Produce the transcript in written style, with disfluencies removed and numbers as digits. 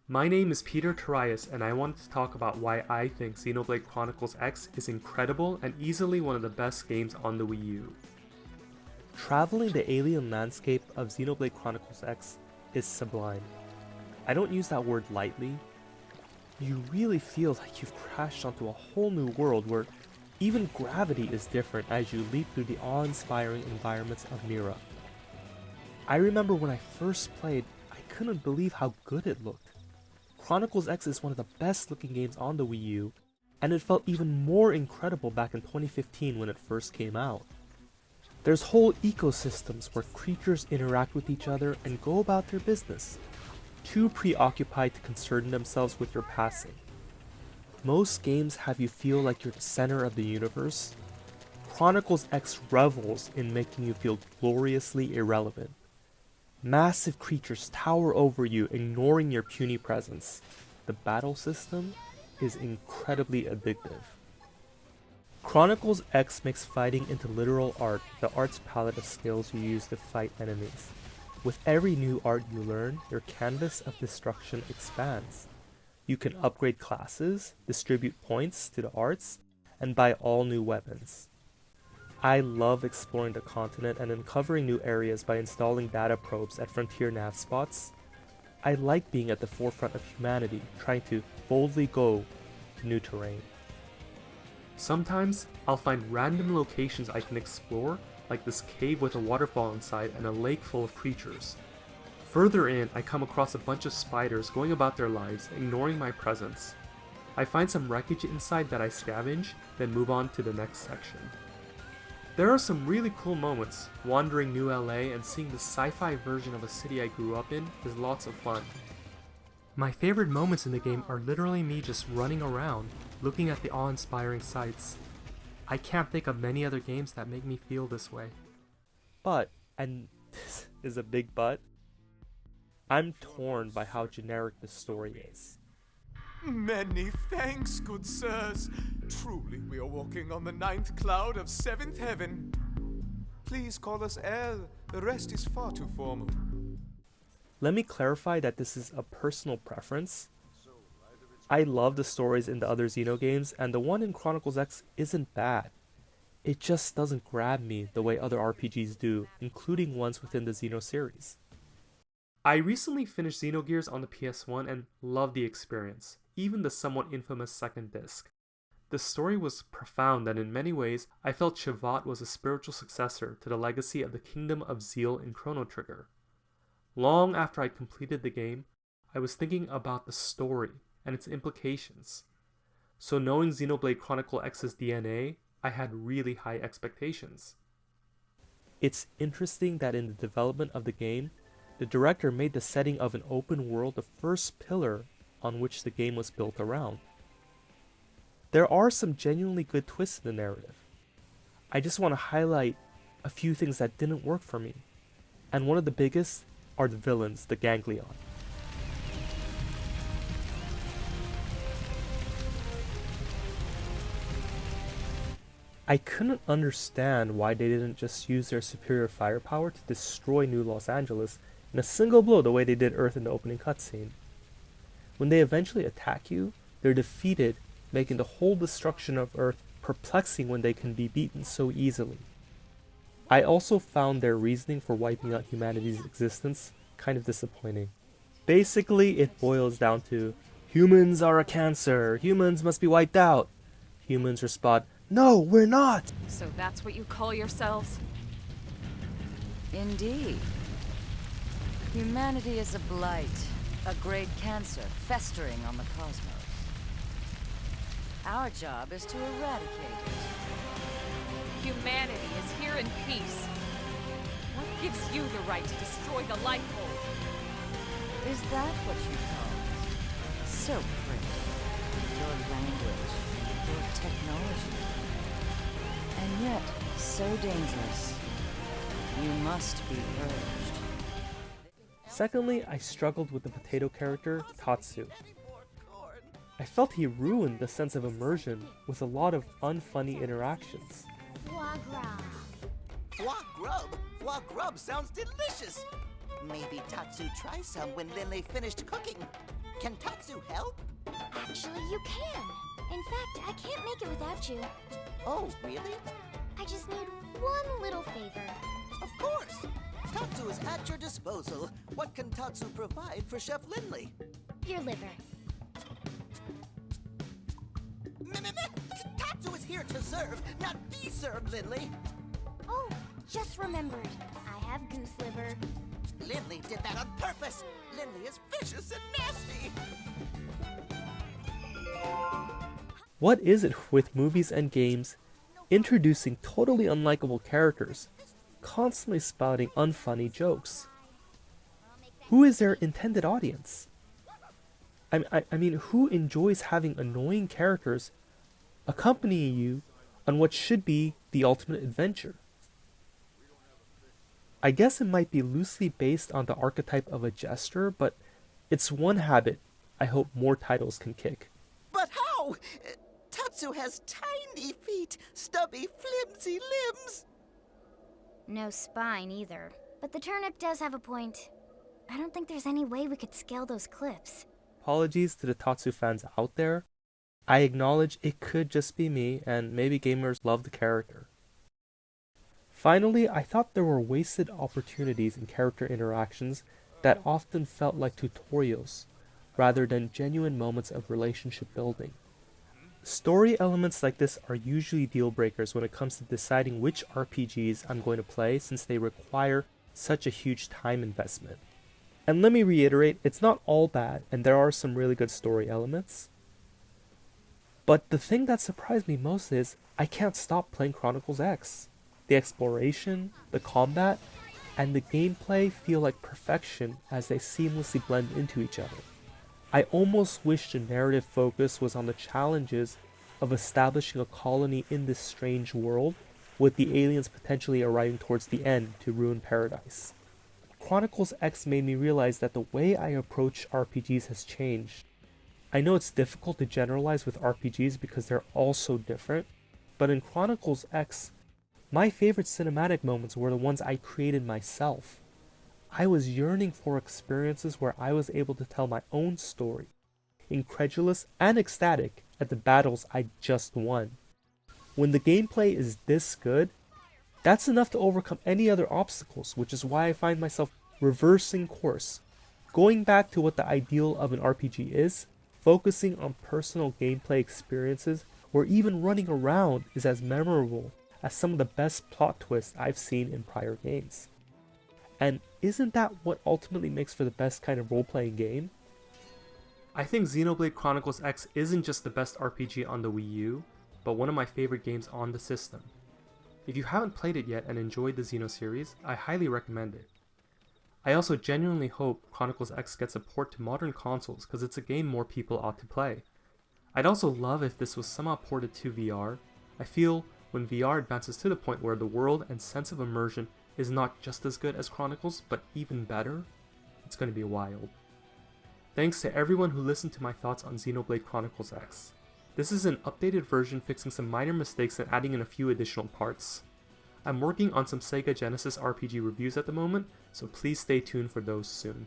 My name is Peter Tarias, and I wanted to talk about why I think Xenoblade Chronicles X is incredible and easily one of the best games on the Wii U. Traveling the alien landscape of Xenoblade Chronicles X is sublime. I don't use that word lightly. You really feel like you've crashed onto a whole new world where even gravity is different as you leap through the awe-inspiring environments of Mira. I remember when I first played, I couldn't believe how good it looked. Chronicles X is one of the best looking games on the Wii U, and it felt even more incredible back in 2015 when it first came out. There's whole ecosystems where creatures interact with each other and go about their business, too preoccupied to concern themselves with your passing. Most games have you feel like you're the center of the universe. Chronicles X revels in making you feel gloriously irrelevant. Massive creatures tower over you, ignoring your puny presence. The battle system is incredibly addictive. Chronicles X makes fighting into literal art, the art's palette of skills you use to fight enemies. With every new art you learn, your canvas of destruction expands. You can upgrade classes, distribute points to the arts, and buy all new weapons. I love exploring the continent and uncovering new areas by installing data probes at frontier nav spots. I like being at the forefront of humanity, trying to boldly go to new terrain. Sometimes, I'll find random locations I can explore, like this cave with a waterfall inside and a lake full of creatures. Further in, I come across a bunch of spiders going about their lives, ignoring my presence. I find some wreckage inside that I scavenge, then move on to the next section. There are some really cool moments. Wandering New LA and seeing the sci-fi version of a city I grew up in is lots of fun. My favorite moments in the game are literally me just running around, looking at the awe-inspiring sights. I can't think of many other games that make me feel this way. But, and this is a big but, I'm torn by how generic the story is. Many thanks, good sirs. Truly, we are walking on the ninth cloud of seventh heaven. Please call us El. The rest is far too formal. Let me clarify that this is a personal preference. I love the stories in the other Xeno games, and the one in Chronicles X isn't bad. It just doesn't grab me the way other RPGs do, including ones within the Xeno series. I recently finished Xenogears on the PS1 and loved the experience, even the somewhat infamous second disc. The story was profound and in many ways, I felt Shivat was a spiritual successor to the legacy of the Kingdom of Zeal in Chrono Trigger. Long after I'd completed the game, I was thinking about the story and its implications. So knowing Xenoblade Chronicle X's DNA, I had really high expectations. It's interesting that in the development of the game, the director made the setting of an open world the first pillar on which the game was built around. There are some genuinely good twists in the narrative. I just want to highlight a few things that didn't work for me, and one of the biggest are the villains, the Ganglion. I couldn't understand why they didn't just use their superior firepower to destroy New Los Angeles in a single blow the way they did Earth in the opening cutscene. When they eventually attack you, they're defeated, making the whole destruction of Earth perplexing when they can be beaten so easily. I also found their reasoning for wiping out humanity's existence kind of disappointing. Basically, it boils down to, humans are a cancer, humans must be wiped out. Humans respond, no, we're not! So that's what you call yourselves? Indeed. Humanity is a blight, a great cancer festering on the cosmos. Our job is to eradicate it. Humanity is here in peace. What gives you the right to destroy the life hold? Is that what you call it? So pretty. Your language, your technology. And yet, so dangerous. You must be purged. Secondly, I struggled with the potato character, Tatsu. I felt he ruined the sense of immersion with a lot of unfunny interactions. Foie gras. Foie grub? Foie grub sounds delicious. Maybe Tatsu tries some when Lele finished cooking. Can Tatsu help? Actually, you can. In fact, I can't make it without you. Oh, really? I just need one little favor. Of course! Tatsu is at your disposal. What can Tatsu provide for Chef Lindley? Your liver. Tatsu is here to serve, not be served, Lindley. Oh, just remembered. I have goose liver. Lindley did that on purpose. Lindley is vicious and nasty. What is it with movies and games introducing totally unlikable characters, constantly spouting unfunny jokes? Who is their intended audience? I mean, who enjoys having annoying characters accompanying you on what should be the ultimate adventure? I guess it might be loosely based on the archetype of a jester, but it's one habit I hope more titles can kick. But how? Tatsu has tiny feet, stubby, flimsy limbs. No spine either. But the turnip does have a point. I don't think there's any way we could scale those cliffs. Apologies to the Tatsu fans out there. I acknowledge it could just be me, and maybe gamers love the character. Finally, I thought there were wasted opportunities in character interactions that often felt like tutorials, rather than genuine moments of relationship building. Story elements like this are usually deal breakers when it comes to deciding which RPGs I'm going to play, since they require such a huge time investment. And let me reiterate, it's not all bad, and there are some really good story elements. But the thing that surprised me most is, I can't stop playing Chronicles X. The exploration, the combat, and the gameplay feel like perfection as they seamlessly blend into each other. I almost wish the narrative focus was on the challenges of establishing a colony in this strange world, with the aliens potentially arriving towards the end to ruin paradise. Chronicles X made me realize that the way I approach RPGs has changed. I know it's difficult to generalize with RPGs because they're all so different, but in Chronicles X, my favorite cinematic moments were the ones I created myself. I was yearning for experiences where I was able to tell my own story, incredulous and ecstatic at the battles I just won. When the gameplay is this good, that's enough to overcome any other obstacles, which is why I find myself reversing course, going back to what the ideal of an RPG is, focusing on personal gameplay experiences where even running around is as memorable as some of the best plot twists I've seen in prior games. And isn't that what ultimately makes for the best kind of role-playing game? I think Xenoblade Chronicles X isn't just the best RPG on the Wii U, but one of my favorite games on the system. If you haven't played it yet and enjoyed the Xeno series, I highly recommend it. I also genuinely hope Chronicles X gets a port to modern consoles because it's a game more people ought to play. I'd also love if this was somehow ported to VR. I feel when VR advances to the point where the world and sense of immersion is not just as good as Chronicles, but even better, it's going to be wild. Thanks to everyone who listened to my thoughts on Xenoblade Chronicles X. This is an updated version fixing some minor mistakes and adding in a few additional parts. I'm working on some Sega Genesis RPG reviews at the moment, so please stay tuned for those soon.